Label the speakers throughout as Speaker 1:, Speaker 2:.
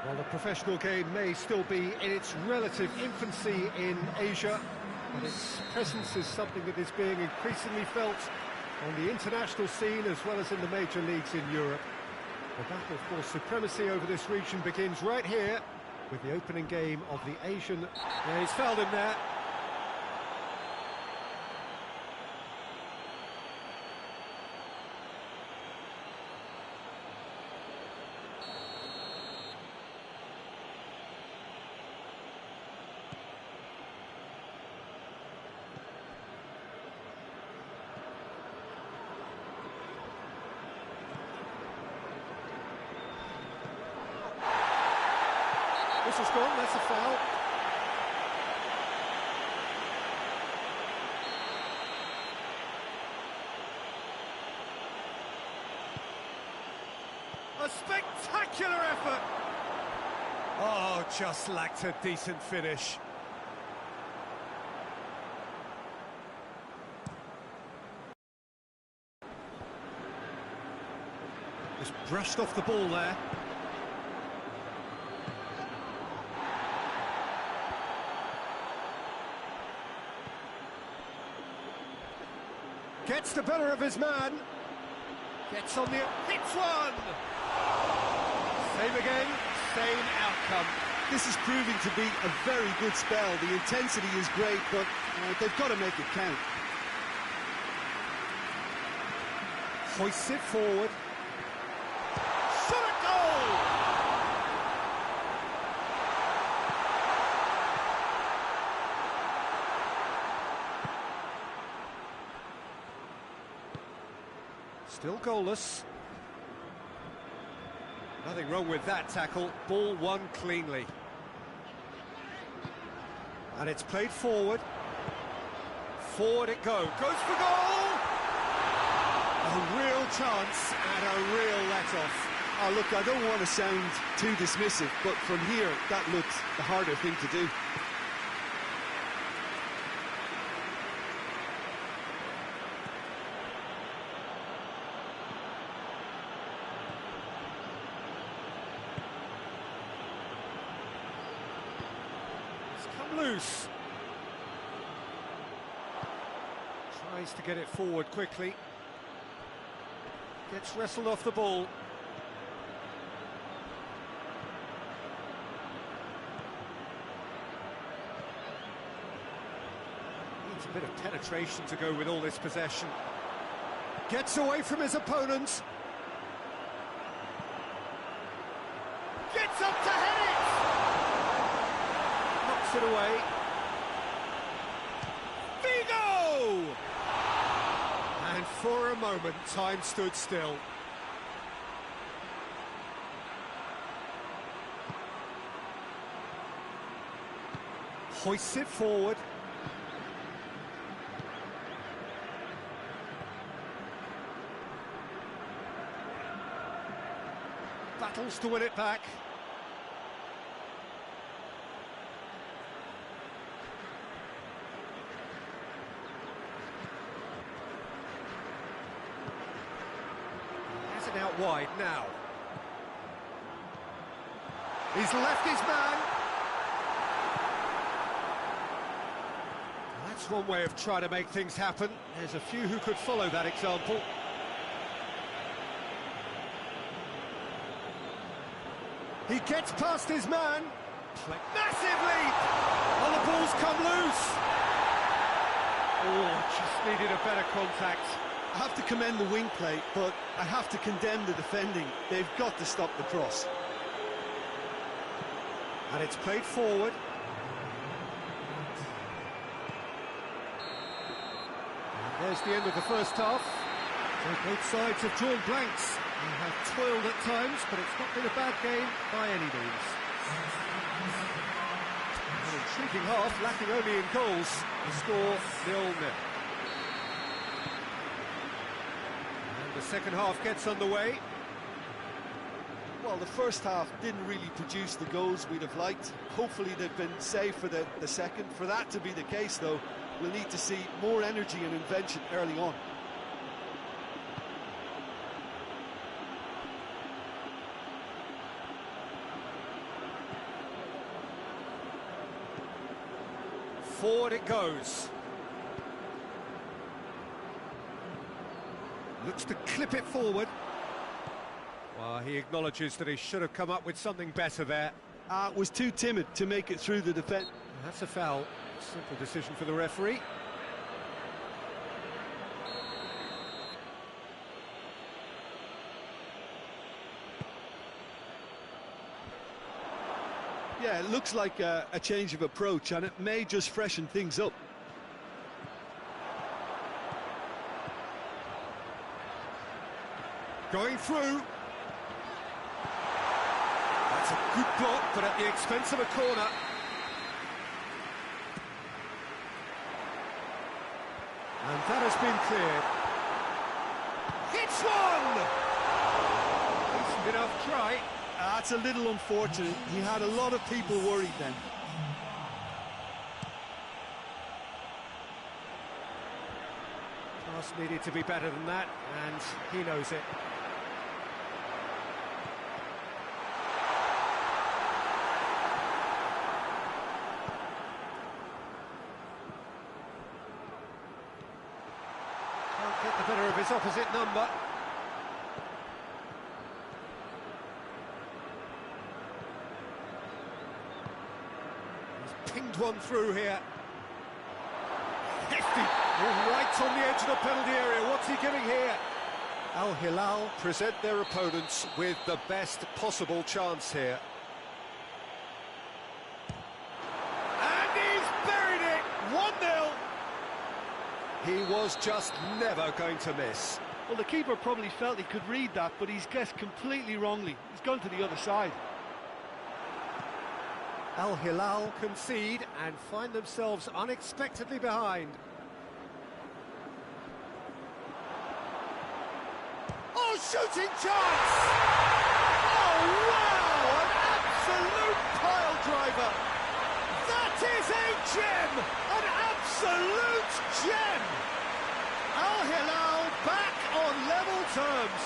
Speaker 1: Well, the professional game may still be in its relative infancy in Asia, but its presence is something that is being increasingly felt on the international scene as well as in the major leagues in Europe. The battle for supremacy over this region begins right here with the opening game of the Asian... Yeah, he's fouled him there. This is gone, that's a foul. A spectacular effort! Oh, just lacked a decent finish. Just brushed off the ball there. Gets the better of his man. Gets on the... hits one! Same again, same outcome.
Speaker 2: This is proving to be a very good spell. The intensity is great, but they've got to make it count.
Speaker 1: Hoists it forward. Shot at goal! Still goalless. Nothing wrong with that tackle. Ball won cleanly. And it's played forward. Forward it goes. Goes for goal! A real chance and a real let-off.
Speaker 2: Oh, look, I don't want to sound too dismissive, but from here, that looked the harder thing to do.
Speaker 1: Loose. Tries to get it forward quickly. Gets wrestled off the ball. Needs a bit of penetration to go with all this possession. Gets away from his opponent. Gets up to head it! Knocks it away. Vigo! And for a moment, time stood still. Hoists it forward. Battles to win it back. Has it out wide now. He's left his man. That's one way of trying to make things happen. There's a few who could follow that example. He gets past his man. Massive leap! Oh, the ball's come loose. Oh, just needed a better contact.
Speaker 2: I have to commend the wing play, but I have to condemn the defending. They've got to stop the cross.
Speaker 1: And it's played forward. And there's the end of the first half. So both sides have drawn blanks. They have toiled at times, but it's not been a bad game by any means. An intriguing half, lacking only in goals. The score 0-0. And the second half gets underway.
Speaker 2: Well, the first half didn't really produce the goals we'd have liked. Hopefully they've been saved for the second. For that to be the case, though, we'll need to see more energy and invention early on.
Speaker 1: Forward it goes. Looks to clip it forward. Well, he acknowledges that he should have come up with something better there.
Speaker 2: Was too timid to make it through the defence.
Speaker 1: That's a foul. Simple decision for the referee.
Speaker 2: Yeah, it looks like a change of approach, and it may just freshen things up.
Speaker 1: Going through. That's a good block, but at the expense of a corner. And that has been cleared. Hits one! Decent enough try.
Speaker 2: That's a little unfortunate. He had a lot of people worried then.
Speaker 1: Pass needed to be better than that, and he knows it. Can't get the better of his opposite number. He's pinged one through here. Hefty, right on the edge of the penalty area. What's he giving here? Al Hilal present their opponents with the best possible chance here. And he's buried it! 1-0. He was just never going to miss.
Speaker 2: Well, the keeper probably felt he could read that, but he's guessed completely wrongly. He's gone to the other side.
Speaker 1: Al Hilal concede and find themselves unexpectedly behind. Oh, shooting chance! Oh, wow! An absolute pile driver! That is a gem! An absolute gem! Al Hilal back on level terms.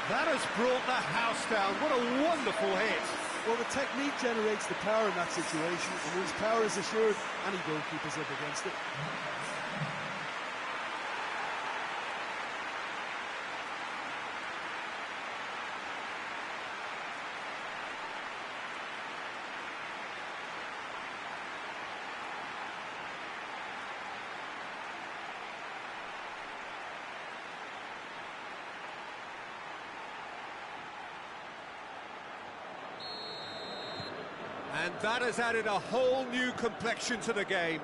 Speaker 1: That has brought the house down. What a wonderful hit.
Speaker 2: Well, the technique generates the power in that situation, and once power is assured, any goalkeeper's up against it.
Speaker 1: And that has added a whole new complexion to the game.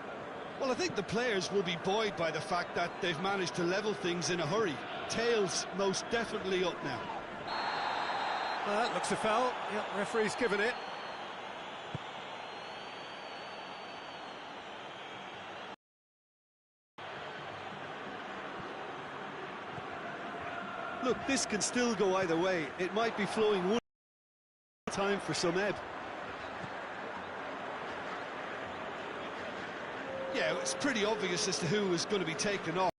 Speaker 2: Well, I think the players will be buoyed by the fact that they've managed to level things in a hurry. Tails most definitely up now.
Speaker 1: That looks a foul. Yep, referee's given it.
Speaker 2: Look, this can still go either way. It might be flowing one time for some ebb. Yeah, it's pretty obvious as to who was going to be taken off.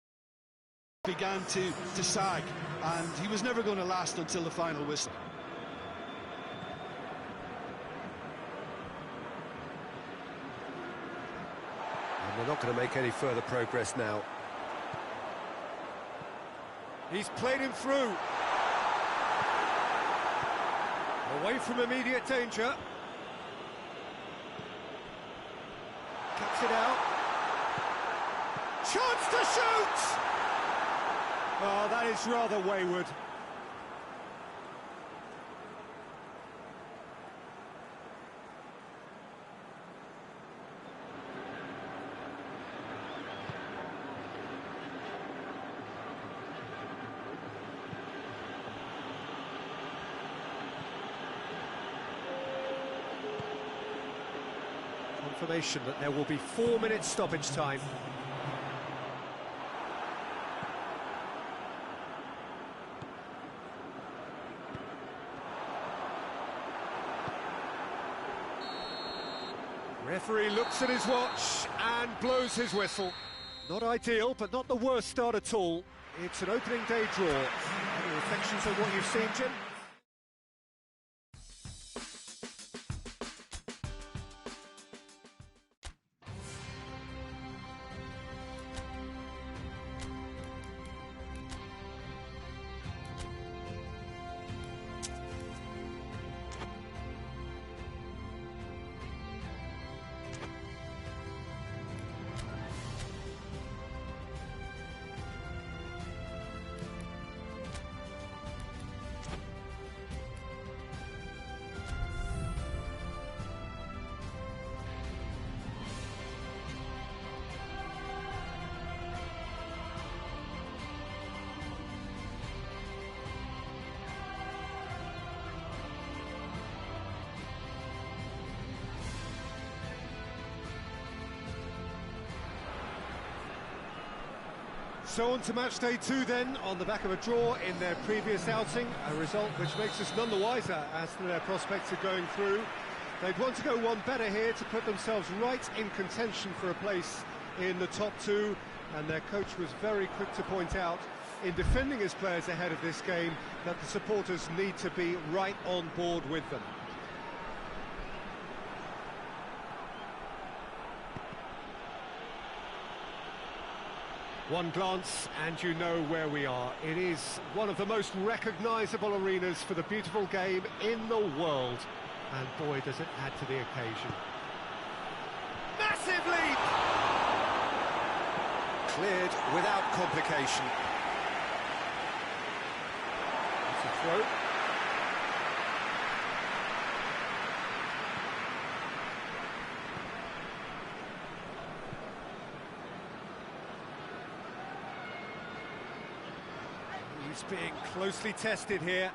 Speaker 2: Began to sag, and he was never going to last until the final whistle.
Speaker 1: And they're not going to make any further progress now. He's played him through. Away from immediate danger. Cuts it out. Chance to shoot! Oh, that is rather wayward. Confirmation that there will be 4 minutes stoppage time. Referee looks at his watch and blows his whistle. Not ideal, but not the worst start at all. It's an opening day draw. Any reflections on what you've seen, Jim? So on to match day 2 then, on the back of a draw in their previous outing, a result which makes us none the wiser as to their prospects of going through. They'd want to go one better here to put themselves right in contention for a place in the top 2, and their coach was very quick to point out, in defending his players ahead of this game, that the supporters need to be right on board with them. One glance and you know where we are. It is one of the most recognisable arenas for the beautiful game in the world. And boy, does it add to the occasion. Massive leap!
Speaker 3: Cleared without complication.
Speaker 1: It's a throw. He's being closely tested here.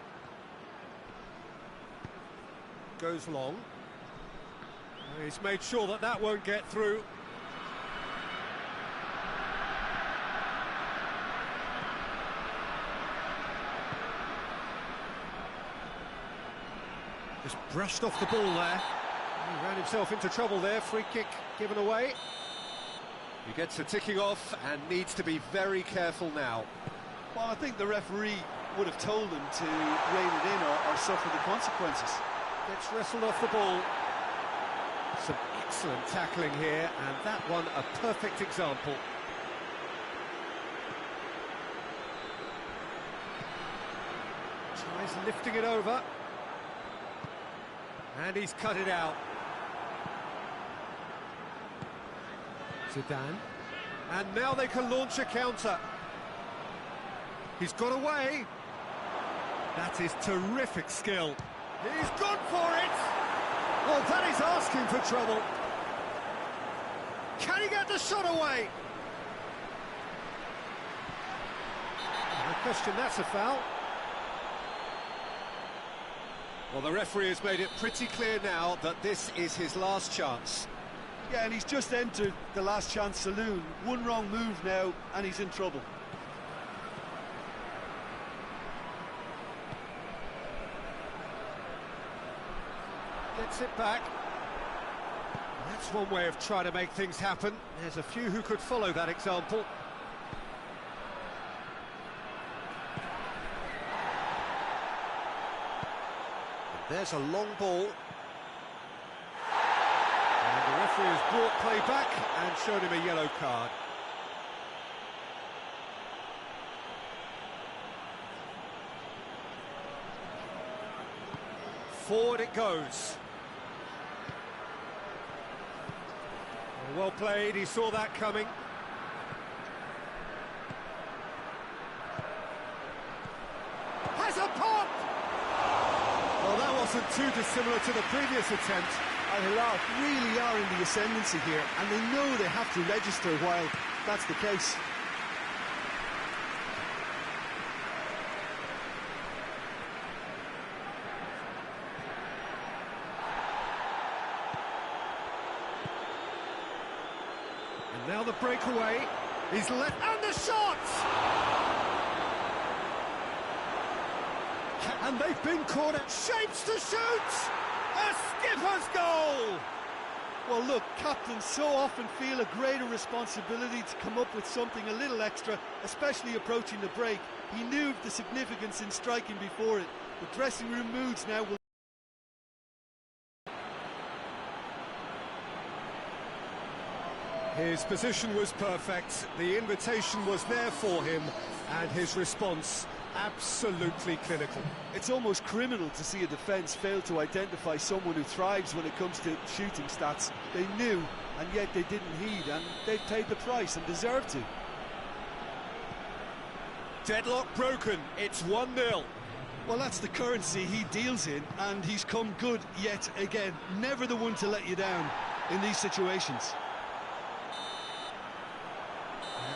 Speaker 1: Goes long. He's made sure that that won't get through. Just brushed off the ball there. He ran himself into trouble there. Free kick given away. He gets a ticking off and needs to be very careful now.
Speaker 2: Well, I think the referee would have told him to rein it in or suffer the consequences.
Speaker 1: Gets wrestled off the ball. Some excellent tackling here, and that one a perfect example. Tries lifting it over. And he's cut it out. Zidane. And now they can launch a counter. He's got away. That is terrific skill. He's gone for it. Well, that is asking for trouble. Can he get the shot away? No question, that's a foul. Well, the referee has made it pretty clear now that this is his last chance.
Speaker 2: Yeah, and he's just entered the last chance saloon. One wrong move now, and he's in trouble.
Speaker 1: Gets it back. That's one way of trying to make things happen. There's a few who could follow that example. And there's a long ball. And the referee has brought play back and showed him a yellow card. Forward it goes. Well played, he saw that coming. Has a pop! Well, that wasn't too dissimilar to the previous attempt.
Speaker 2: Hilal really are in the ascendancy here, and they know they have to register while that's the case.
Speaker 1: And now the breakaway. He's left, and the shot! And they've been caught at shapes to shoot! A skipper's goal!
Speaker 2: Well, look, captains so often feel a greater responsibility to come up with something a little extra, especially approaching the break. He knew the significance in striking before it. The dressing room moods now will...
Speaker 1: His position was perfect, the invitation was there for him, and his response absolutely clinical.
Speaker 2: It's almost criminal to see a defence fail to identify someone who thrives when it comes to shooting stats. They knew, and yet they didn't heed, and they've paid the price and deserve to.
Speaker 1: Deadlock broken, it's 1-0.
Speaker 2: Well, that's the currency he deals in, and he's come good yet again. Never the one to let you down in these situations.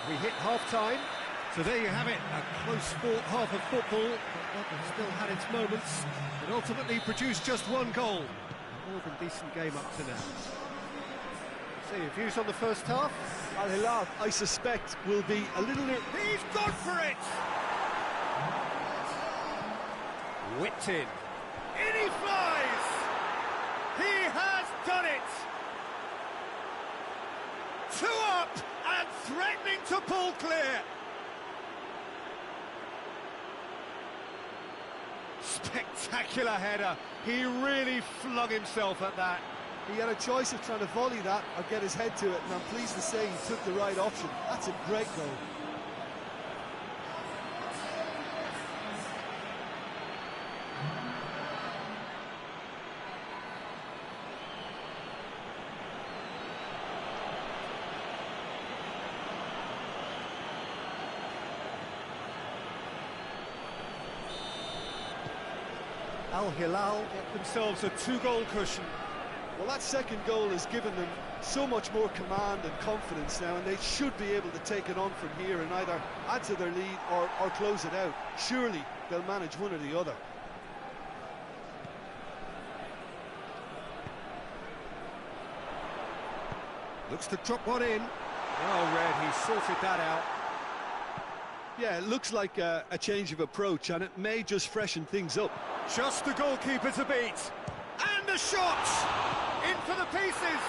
Speaker 1: We hit half-time, so there you have it, a close-fought half of football, but one that still had its moments, and ultimately produced just one goal. A more than decent game up to now. So your views on the first half?
Speaker 2: Al Hilal, I suspect, will be a little...
Speaker 1: He's gone for it! Whipped in. In he flies! He has done it! 2 up and threatening to pull clear. Spectacular header. He really flung himself at that.
Speaker 2: He had a choice of trying to volley that or get his head to it, and I'm pleased to say he took the right option. That's a great goal.
Speaker 1: Al Hilal get themselves a 2-goal cushion.
Speaker 2: Well, that second goal has given them so much more command and confidence now, and they should be able to take it on from here and either add to their lead or close it out. Surely they'll manage one or the other.
Speaker 1: Looks to drop one in. Well read, he sorted that out.
Speaker 2: Yeah, it looks like a change of approach, and it may just freshen things up.
Speaker 1: Just the goalkeeper to beat. And the shot! In for the pieces!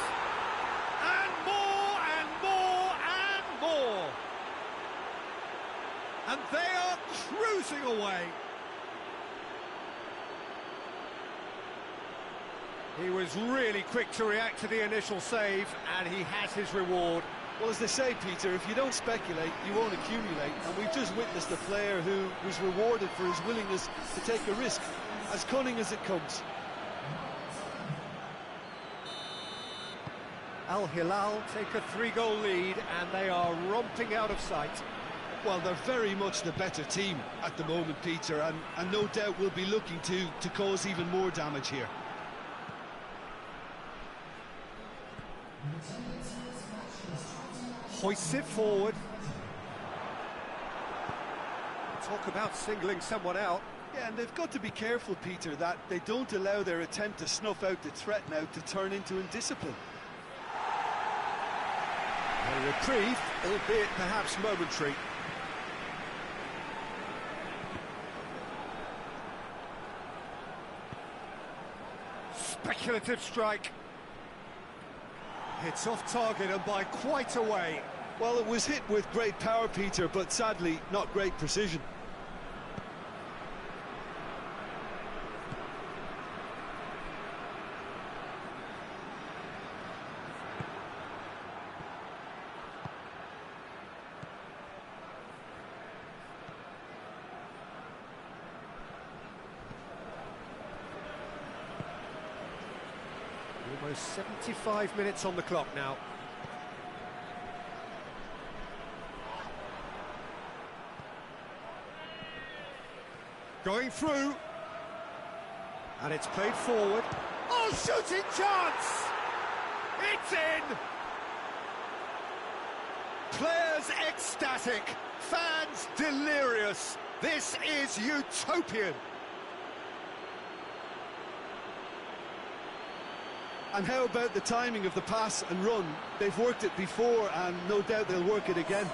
Speaker 1: And more, and more, and more! And they are cruising away. He was really quick to react to the initial save, and he has his reward.
Speaker 2: Well, as they say, Peter, if you don't speculate, you won't accumulate. And we've just witnessed a player who was rewarded for his willingness to take a risk, as cunning as it comes.
Speaker 1: Al Hilal take a 3-goal lead, and they are romping out of sight.
Speaker 2: Well, they're very much the better team at the moment, Peter, and no doubt will be looking to cause even more damage here.
Speaker 1: Hoists it forward. Talk about singling someone out.
Speaker 2: Yeah, and they've got to be careful, Peter, that they don't allow their attempt to snuff out the threat now to turn into indiscipline.
Speaker 1: A reprieve, albeit perhaps momentary. Speculative strike. Hits off target and by quite a way.
Speaker 2: Well, it was hit with great power, Peter, but sadly not great precision.
Speaker 1: Almost 75 minutes on the clock now. Going through. And it's played forward. Oh, shooting chance! It's in! Players ecstatic, fans delirious. This is utopian.
Speaker 2: And how about the timing of the pass and run? They've worked it before, and no doubt they'll work it again.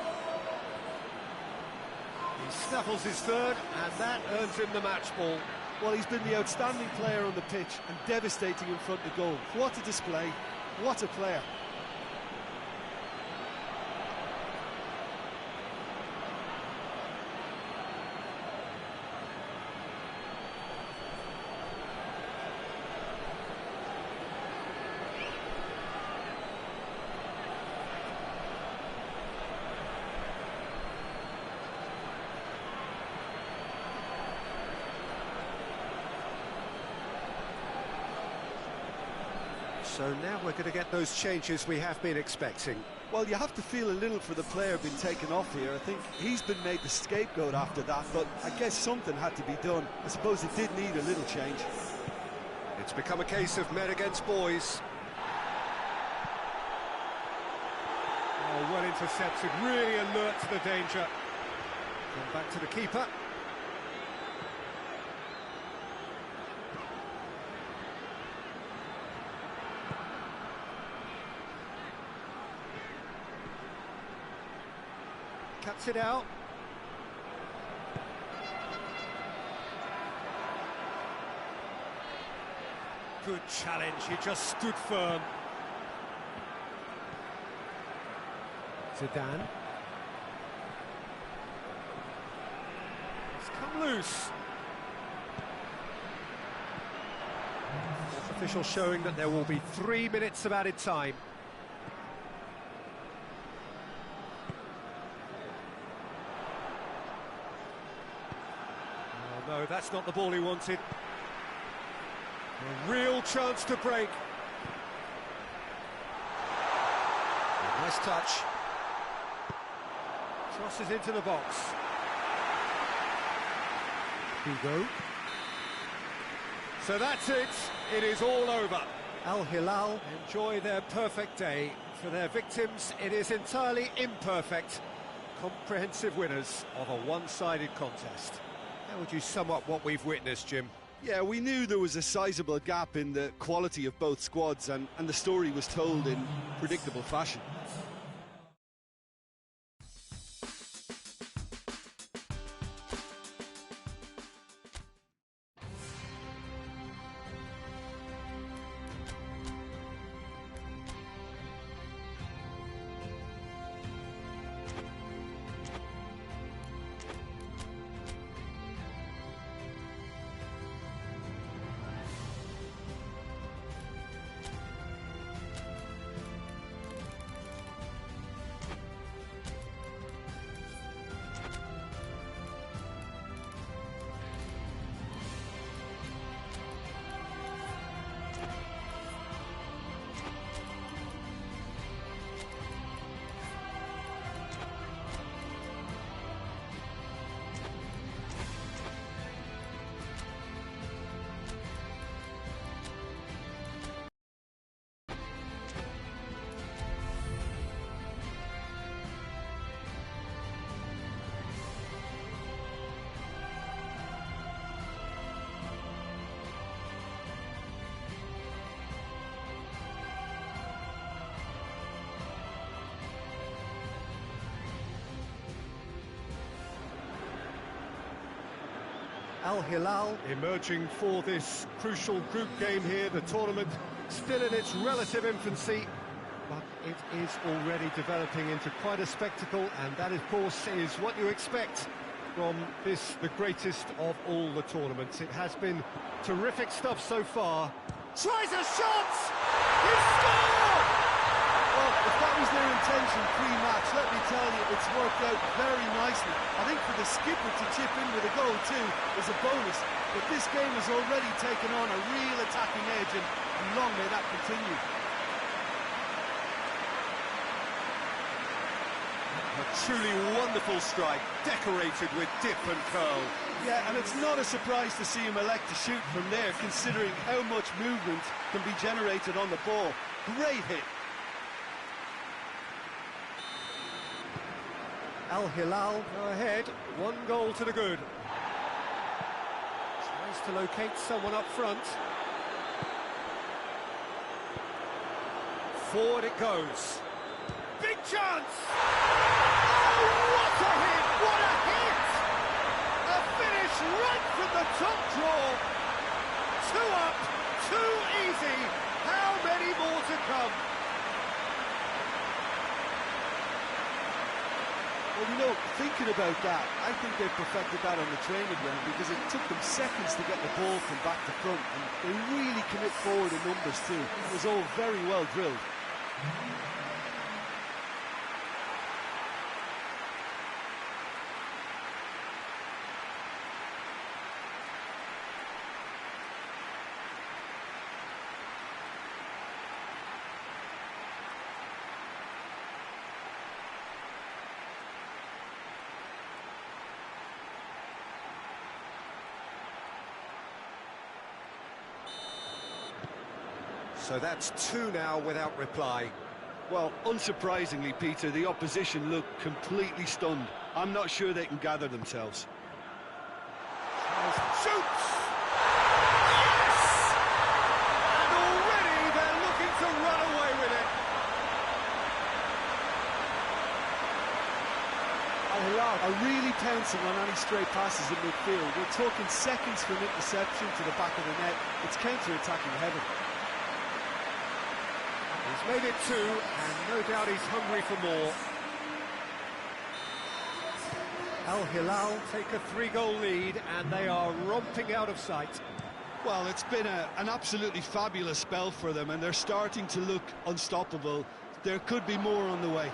Speaker 1: He snaffles his third, and that earns him the match ball.
Speaker 2: Well, he's been the outstanding player on the pitch and devastating in front of goal. What a display, what a player.
Speaker 1: So now we're going to get those changes we have been expecting.
Speaker 2: Well, you have to feel a little for the player being taken off here. I think he's been made the scapegoat after that, but I guess something had to be done. I suppose it did need a little change.
Speaker 1: It's become a case of men against boys. Oh, well intercepted, really alert to the danger. Gone back to the keeper. cuts it out. Good challenge, he just stood firm. Zidane. It's come loose. Fourth official showing that there will be 3 minutes of added time. Oh no, that's not the ball he wanted. A real chance to break.
Speaker 3: Nice touch.
Speaker 1: Crosses into the box. Hugo. So that's it. It is all over. Al Hilal enjoy their perfect day. For their victims, it is entirely imperfect. Comprehensive winners of a one-sided contest. How would you sum up what we've witnessed, Jim?
Speaker 2: Yeah, we knew there was a sizable gap in the quality of both squads, and the story was told in predictable fashion.
Speaker 1: Al Hilal emerging for this crucial group game here. The tournament still in its relative infancy, but it is already developing into quite a spectacle, and that, of course, is what you expect from this, the greatest of all the tournaments. It has been terrific stuff so far. Tries a shot! He scored!
Speaker 2: Well, if that was their intention pre-match, let me tell you, it's worked out very nicely. I think for the skipper to chip in with a goal too is a bonus, but this game has already taken on a real attacking edge, and long may that continue.
Speaker 3: A truly wonderful strike, decorated with dip and curl.
Speaker 2: Yeah, and it's not a surprise to see him elect to shoot from there, considering how much movement can be generated on the ball. Great hit.
Speaker 1: Al Hilal go ahead, 1 goal to the good. Tries to locate someone up front. Forward it goes. Big chance! Oh, what a hit! What a hit! A finish right from the top draw. 2 up, 2 easy. How many more to come?
Speaker 2: Well, you know, thinking about that, I think they perfected that on the training ground, because it took them seconds to get the ball from back to front, and they really commit forward in numbers too. It was all very well drilled.
Speaker 3: So that's 2 now without reply.
Speaker 2: Well, unsurprisingly, Peter, the opposition look completely stunned. I'm not sure they can gather themselves.
Speaker 1: Shoots! Yes! And already they're looking to run away with it. Al
Speaker 2: Hilal are really pouncing on any stray passes in midfield. We're talking seconds from interception to the back of the net. It's counter-attacking heaven.
Speaker 1: He's made it 2, and no doubt he's hungry for more. Al Hilal take a 3-goal lead, and they are romping out of sight.
Speaker 2: Well, it's been an absolutely fabulous spell for them, and they're starting to look unstoppable. There could be more on the way.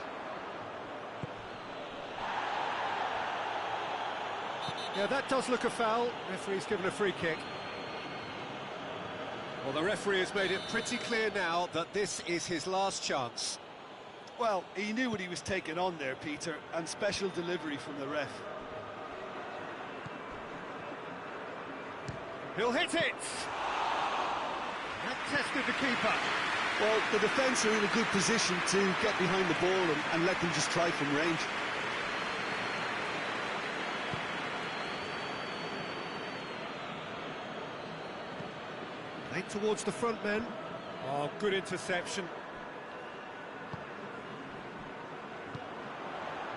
Speaker 1: Yeah, that does look a foul. Referee's given a free kick.
Speaker 3: Well, the referee has made it pretty clear now that this is his last chance.
Speaker 2: Well, he knew what he was taking on there, Peter, and special delivery from the ref.
Speaker 1: He'll hit it! That tested the keeper.
Speaker 2: Well, the defence are in a good position to get behind the ball and let them just try from range.
Speaker 1: Played towards the front men. Oh, good interception.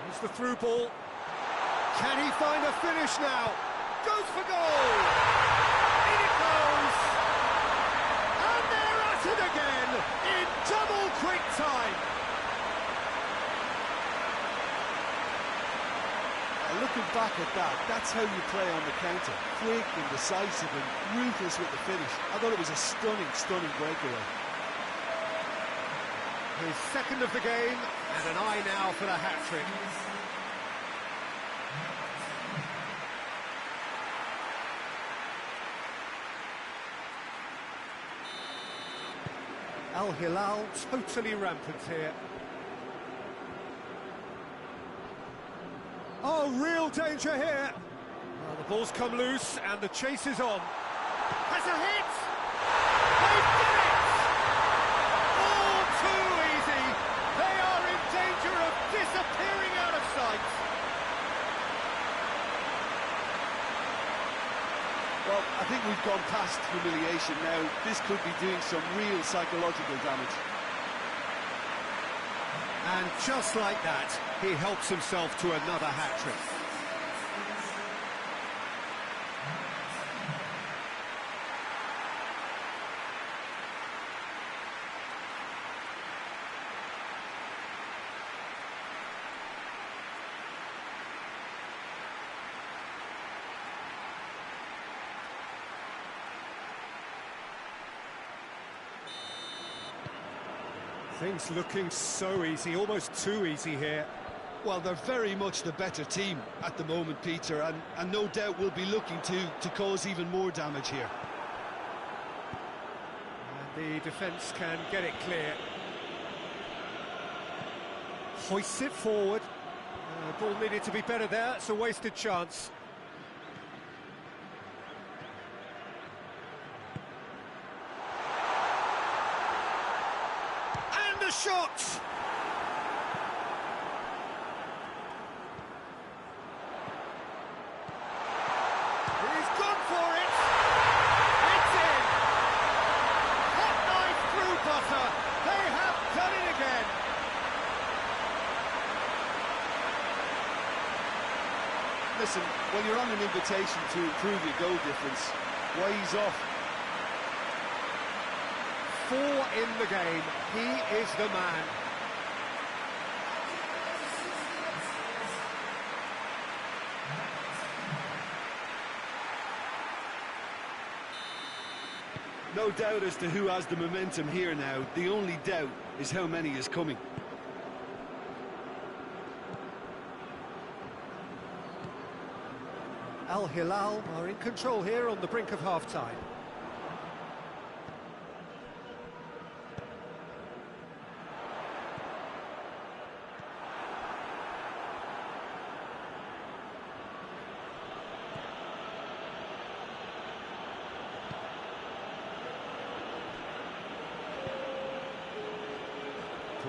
Speaker 1: Here's the through ball. Can he find a finish now? Goes for goal! In it goes! And they're at it again in double quick time.
Speaker 2: Looking back at that, that's how you play on the counter. Quick and decisive and ruthless with the finish. I thought it was a stunning, stunning breakaway.
Speaker 1: His second of the game, and an eye now for the hat-trick. Al Hilal totally rampant here. Oh, real danger here. Well, the ball's come loose and the chase is on. Has a hit! They've done it! All too easy. They are in danger of disappearing out of sight.
Speaker 2: Well, I think we've gone past humiliation now. This could be doing some real psychological damage.
Speaker 1: And just like that, he helps himself to another hat-trick. Things looking so easy, almost too easy here.
Speaker 2: Well, they're very much the better team at the moment, Peter, and no doubt will be looking to cause even more damage here.
Speaker 1: And the defence can get it clear. Hoists it forward. Ball needed to be better there, it's a wasted chance. Shot! He's gone for it! It's in! Hot knife through butter! They have done it again!
Speaker 2: Listen, when you're on an invitation to improve your goal difference, why ease off?
Speaker 1: 4 in the game, he is the man.
Speaker 2: No doubt as to who has the momentum here now. The only doubt is how many is coming.
Speaker 1: Al Hilal are in control here on the brink of half-time.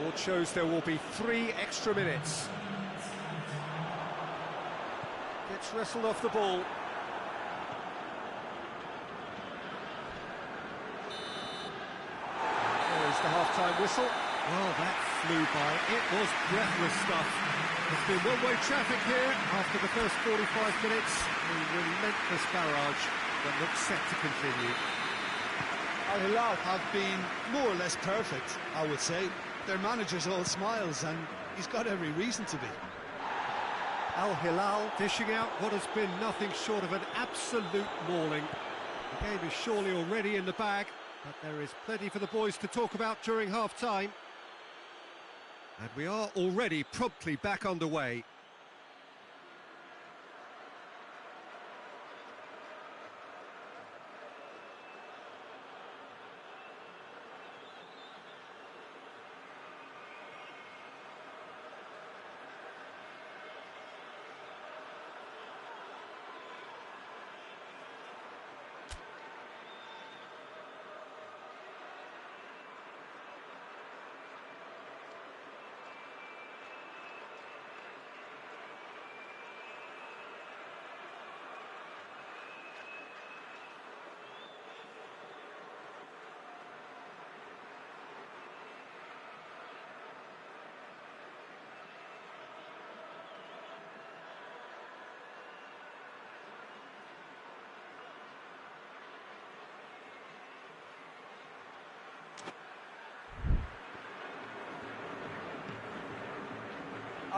Speaker 1: Board shows there will be 3 extra minutes. Gets wrestled off the ball. There's the half-time whistle. Well, that flew by. It was breathless stuff. There's been one-way traffic here after the first 45 minutes. A relentless barrage that looks set to continue.
Speaker 2: Hilal have been more or less perfect, I would say. Their manager's all smiles, and he's got every reason to be.
Speaker 1: Hilal dishing out what has been nothing short of an absolute mauling. The game is surely already in the bag, but there is plenty for the boys to talk about during half-time. And we are already promptly back underway.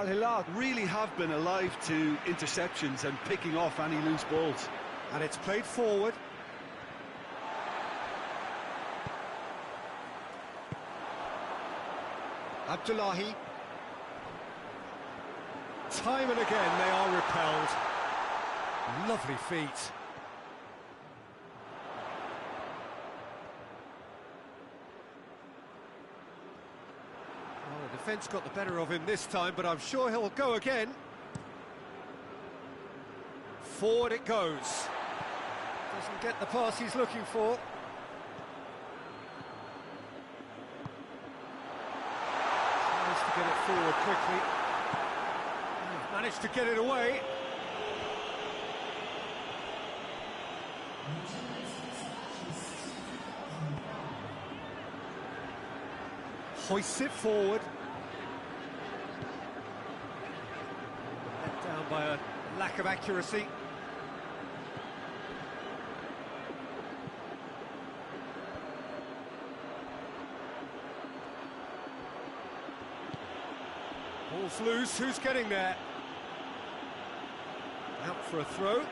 Speaker 2: Hilal really have been alive to interceptions and picking off any loose balls.
Speaker 1: And it's played forward. Abdullahi. Time and again they are repelled. Lovely feet. The defence got the better of him this time, but I'm sure he'll go again. Forward it goes. Doesn't get the pass he's looking for. Tries to get it forward quickly. He's managed to get it away. Hoists it forward. Let down by a lack of accuracy. Ball's loose, who's getting there? Out for a throw. Well,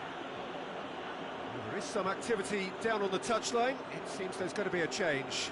Speaker 1: there is some activity down on the touchline. It seems there's going to be a change.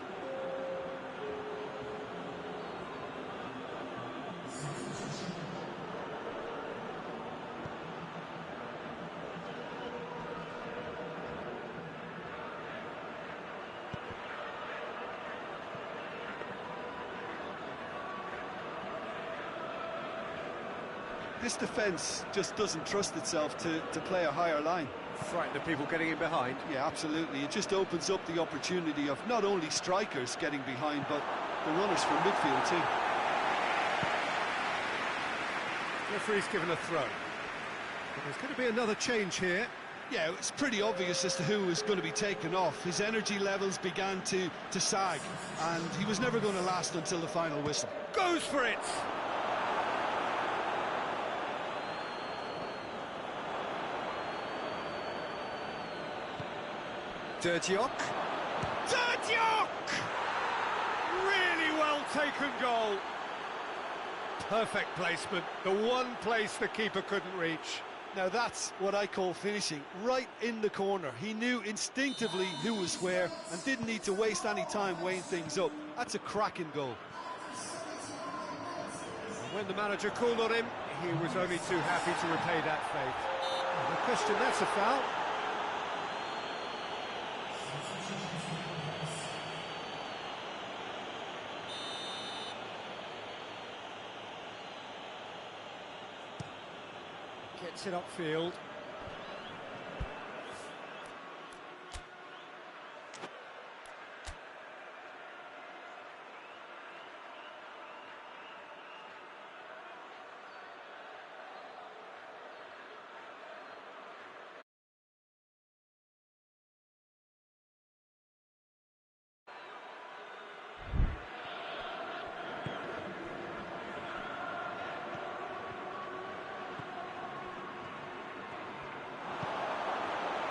Speaker 2: This defence just doesn't trust itself to play a higher line.
Speaker 1: Frighten the people getting in behind.
Speaker 2: Yeah, absolutely. It just opens up the opportunity of not only strikers getting behind, but the runners from midfield too.
Speaker 1: Referee's given a throw. But there's going to be another change here.
Speaker 2: Yeah, it's pretty obvious as to who was going to be taken off. His energy levels began to sag, and he was never going to last until the final whistle.
Speaker 1: Goes for it! Dirdiok. Really well taken goal. Perfect placement. The one place the keeper couldn't reach.
Speaker 2: Now that's what I call finishing, right in the corner. He knew instinctively who was where and didn't need to waste any time weighing things up. That's a cracking goal.
Speaker 1: And when the manager called on him, he was only too happy to repay that faith. No question, that's a foul. Gets it upfield.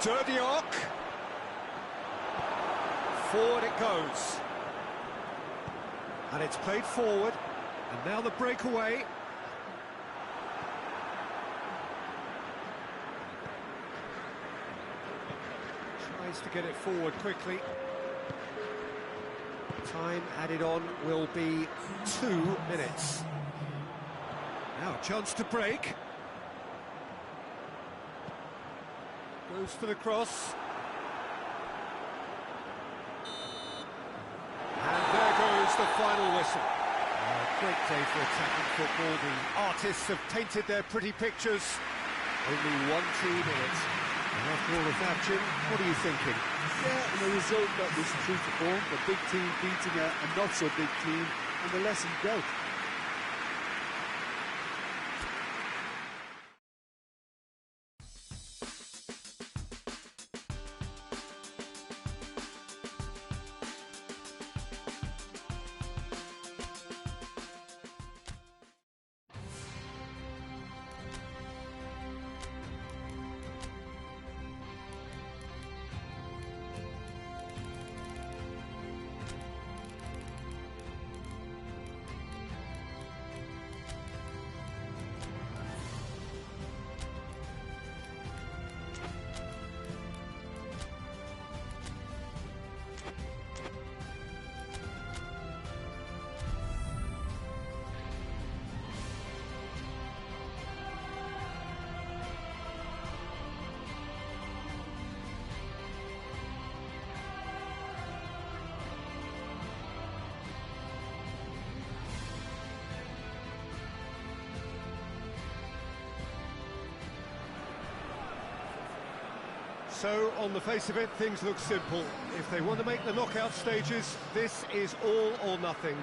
Speaker 1: Derdiok. Forward it goes. And it's played forward. And now the breakaway. Tries to get it forward quickly. Time added on will be 2 minutes. Now a chance to break. Goes for the cross. And there goes the final whistle. Great day for attacking football. The artists have painted their pretty pictures. Only 1 team in it. And after all of that, Jim, what are you thinking?
Speaker 2: Yeah, and a result that was true to form. A big team beating a not-so-big team, and the lesson dealt.
Speaker 1: So, on the face of it, things look simple. If they want to make the knockout stages, this is all or nothing.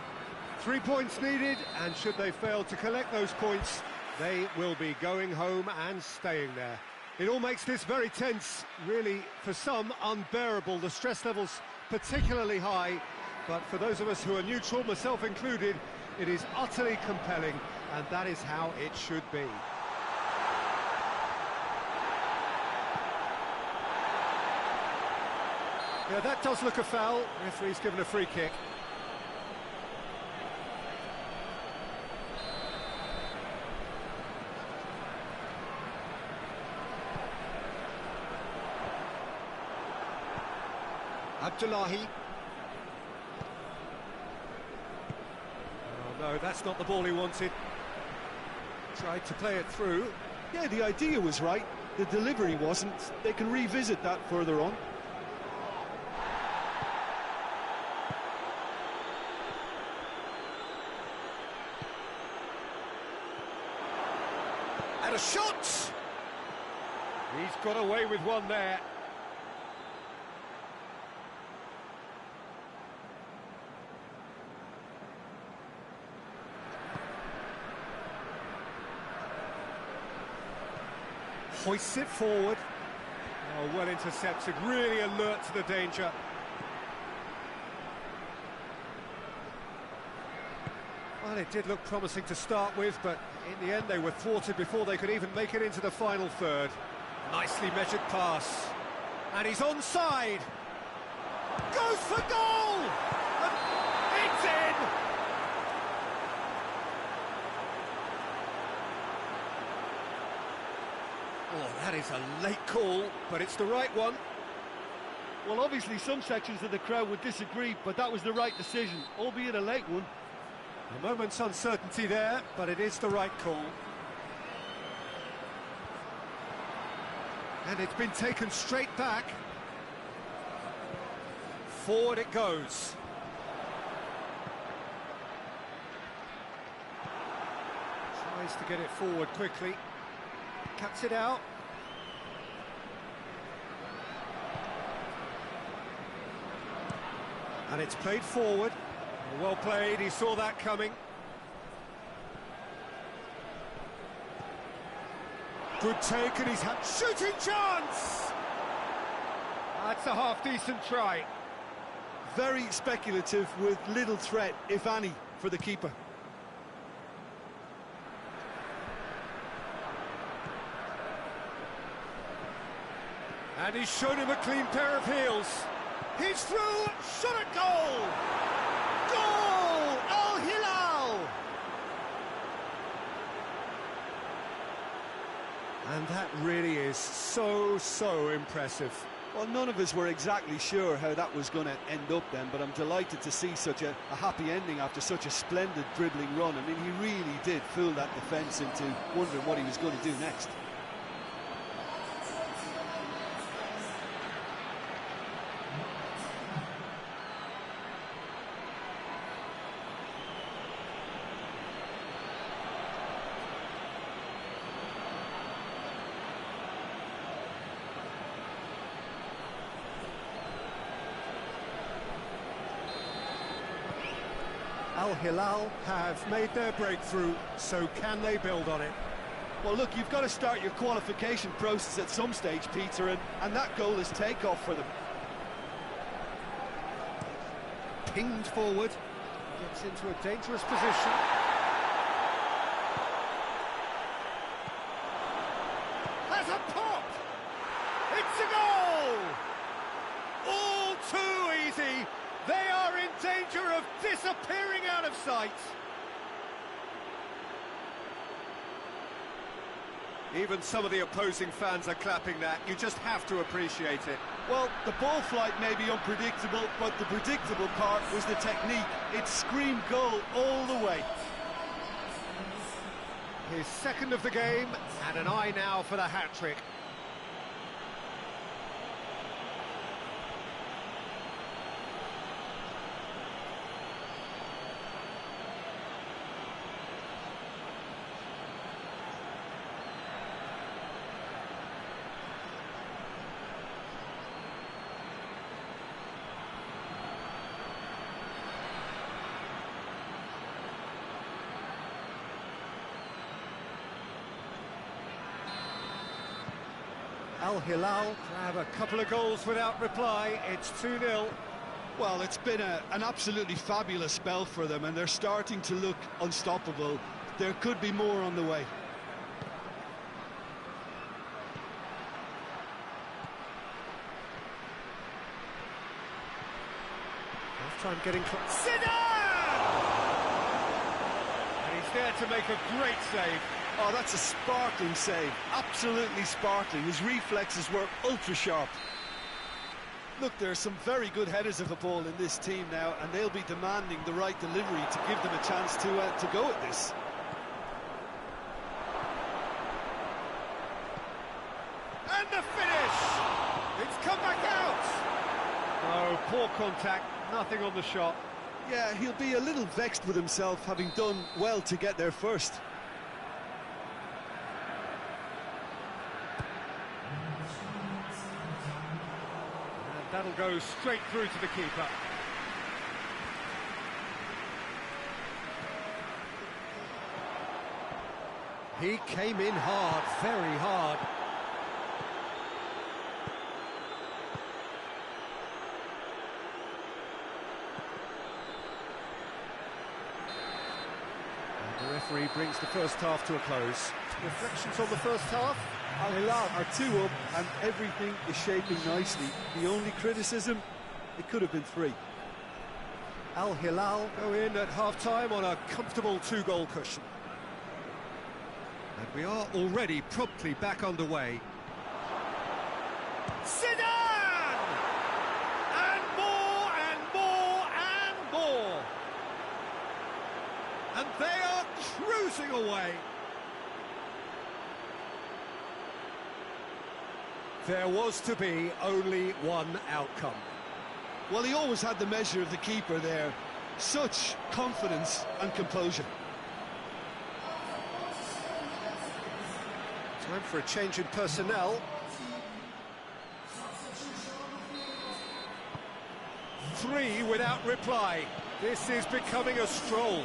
Speaker 1: 3 points needed, and should they fail to collect those points, they will be going home and staying there. It all makes this very tense, really, for some, unbearable. The stress levels particularly high, but for those of us who are neutral, myself included, it is utterly compelling, and that is how it should be. Yeah, that does look a foul. Referee's given a free kick. Abdullahi. Oh no, that's not the ball he wanted. Tried to play it through.
Speaker 2: Yeah, the idea was right. The delivery wasn't. They can revisit that further on.
Speaker 1: And a shot! He's got away with one there. Hoists it forward. Oh, well intercepted, really alert to the danger. Well, it did look promising to start with, but in the end they were thwarted before they could even make it into the final third. Nicely measured pass. And he's onside. Goes for goal! And it's in! Oh, that is a late call, but it's the right one.
Speaker 2: Well, obviously some sections of the crowd would disagree, but that was the right decision, albeit a late one.
Speaker 1: A moment's uncertainty there, but it is the right call. And it's been taken straight back. Forward it goes. Tries to get it forward quickly. Cuts it out. And it's played forward. Well played, he saw that coming. Good take, and he's had shooting chance! That's a half-decent try.
Speaker 2: Very speculative with little threat, if any, for the keeper.
Speaker 1: And he's shown him a clean pair of heels. He's through, shot at goal! Goal! Hilal! And that really is so impressive.
Speaker 2: Well, none of us were exactly sure how that was going to end up then, but I'm delighted to see such a happy ending after such a splendid dribbling run. I mean, he really did fool that defence into wondering what he was going to do next.
Speaker 1: Hilal have made their breakthrough, so can they build on it?
Speaker 2: Well, look, you've got to start your qualification process at some stage, Peter, and that goal is takeoff for them.
Speaker 1: Pinged forward, gets into a dangerous position. Has a pop! It's a goal! All too easy! They are in danger of disappearing out of sight. Even some of the opposing fans are clapping that. You just have to appreciate it.
Speaker 2: Well, the ball flight may be unpredictable, but the predictable part was the technique. It screamed goal all the way.
Speaker 1: His second of the game, and an eye now for the hat-trick. Hilal have a couple of goals without reply. It's 2-0.
Speaker 2: Well, it's been an absolutely fabulous spell for them, and they're starting to look unstoppable. There could be more on the way.
Speaker 1: Half-time getting close. Zidane! And he's there to make a great save.
Speaker 2: Oh, that's a sparkling save, absolutely sparkling. His reflexes were ultra-sharp. Look, there are some very good headers of the ball in this team now, and they'll be demanding the right delivery to give them a chance to go at this.
Speaker 1: And the finish! It's come back out! Oh, poor contact, nothing on the shot.
Speaker 2: Yeah, he'll be a little vexed with himself, having done well to get there first.
Speaker 1: That'll go straight through to the keeper. He came in hard, very hard. And the referee brings the first half to a close. Reflections on the first half?
Speaker 2: Hilal are 2 up and everything is shaping nicely. The only criticism, it could have been 3.
Speaker 1: Hilal go in at half-time on a comfortable 2-goal cushion. And we are already promptly back underway. Zidane! And more and more and more. And they are cruising away. There was to be only one outcome.
Speaker 2: Well, he always had the measure of the keeper there. Such confidence and composure.
Speaker 1: Time for a change in personnel. 3 without reply. This is becoming a stroll.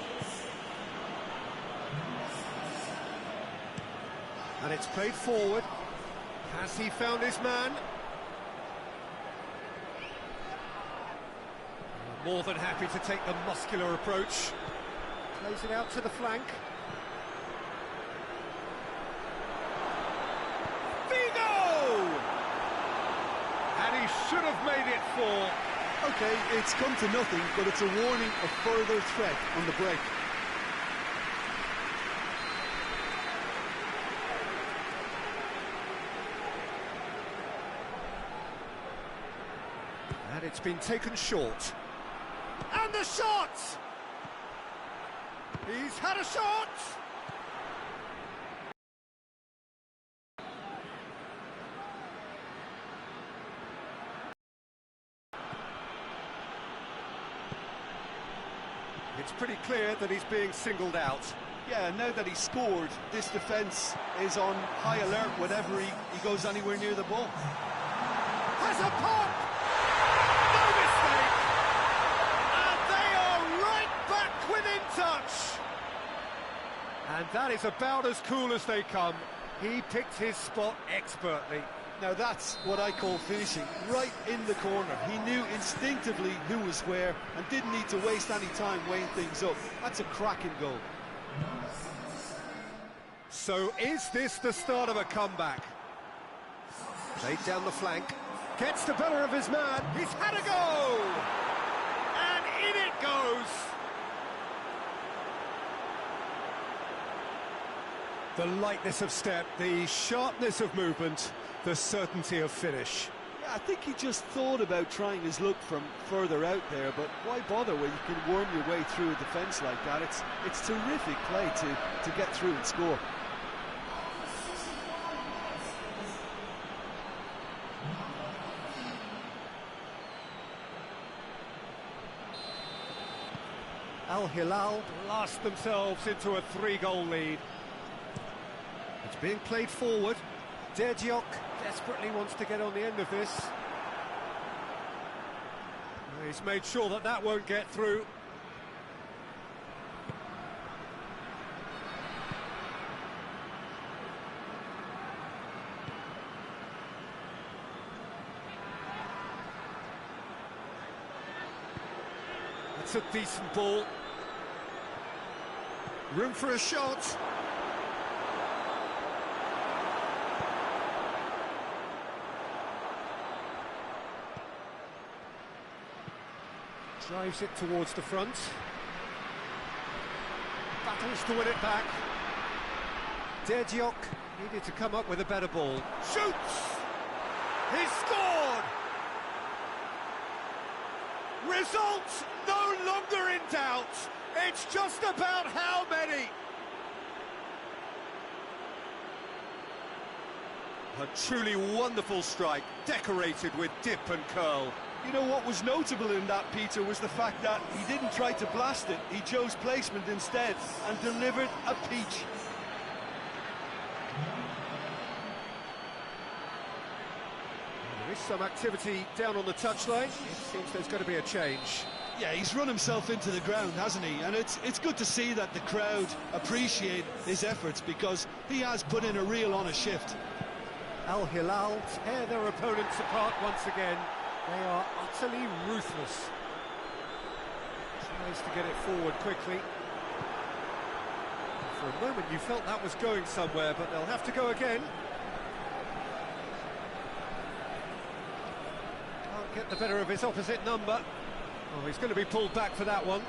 Speaker 1: And it's played forward. Has he found his man? More than happy to take the muscular approach. Plays it out to the flank. Vigo! should have made it 4.
Speaker 2: Okay, it's come to nothing, but it's a warning of further threat on the break.
Speaker 1: And it's been taken short. And the shot! He's had a shot! It's pretty clear that he's being singled out.
Speaker 2: Yeah, now that he's scored, this defence is on high alert whenever he goes anywhere near the ball.
Speaker 1: Has a pop! No mistake! And they are right back within touch! And that is about as cool as they come. He picked his spot expertly.
Speaker 2: Now that's what I call finishing, right in the corner. He knew instinctively who was where and didn't need to waste any time weighing things up. That's a cracking goal.
Speaker 1: So is this the start of a comeback? Played down the flank, gets the better of his man, he's had a go! And in it goes! The lightness of step, the sharpness of movement, the certainty of finish.
Speaker 2: Yeah, I think he just thought about trying his luck from further out there, but why bother when you can worm your way through a defence like that? It's terrific play to get through and score.
Speaker 1: Hilal blast themselves into a 3-goal lead. It's being played forward. Diop desperately wants to get on the end of this. He's made sure that that won't get through. That's a decent ball. Room for a shot. Drives it towards the front. Battles to win it back. Diop needed to come up with a better ball. Shoots! He's scored! Results no longer in doubt. It's just about how many.
Speaker 3: A truly wonderful strike, decorated with dip and curl.
Speaker 2: You know what was notable in that, Peter, was the fact that he didn't try to blast it. He chose placement instead and delivered a peach.
Speaker 1: There is some activity down on the touchline. It seems there's going to be a change.
Speaker 2: Yeah, he's run himself into the ground, hasn't he? And it's good to see that the crowd appreciate his efforts, because he has put in a real honest shift.
Speaker 1: Hilal tear their opponents apart once again. They are utterly ruthless. Tries to get it forward quickly. For a moment you felt that was going somewhere, but they'll have to go again. Can't get the better of his opposite number. Oh, he's going to be pulled back for that one.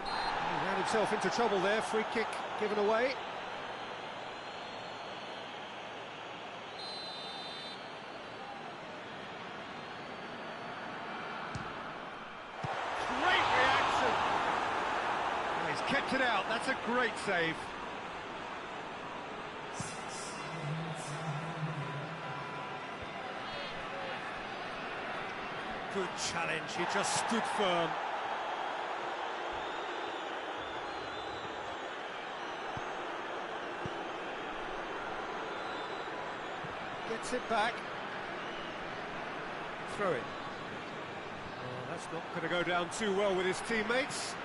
Speaker 1: He ran himself into trouble there, free kick given away. Kept it out, that's a great save. Good challenge, he just stood firm. Gets it back. Throw it. Oh, that's not going to go down too well with his teammates.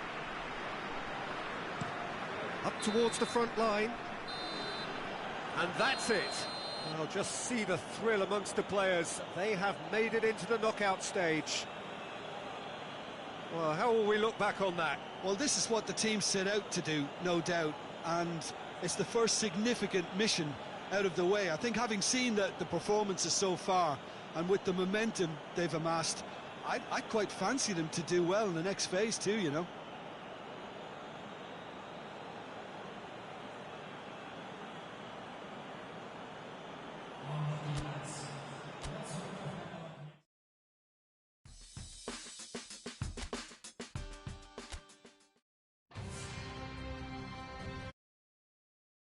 Speaker 1: Up towards the front line. And that's it. I'll just see the thrill amongst the players. They have made it into the knockout stage. Well, how will we look back on that?
Speaker 2: Well, this is what the team set out to do, no doubt, and it's the first significant mission out of the way. I think having seen the performances so far, and with the momentum they've amassed, I quite fancy them to do well in the next phase too, you know.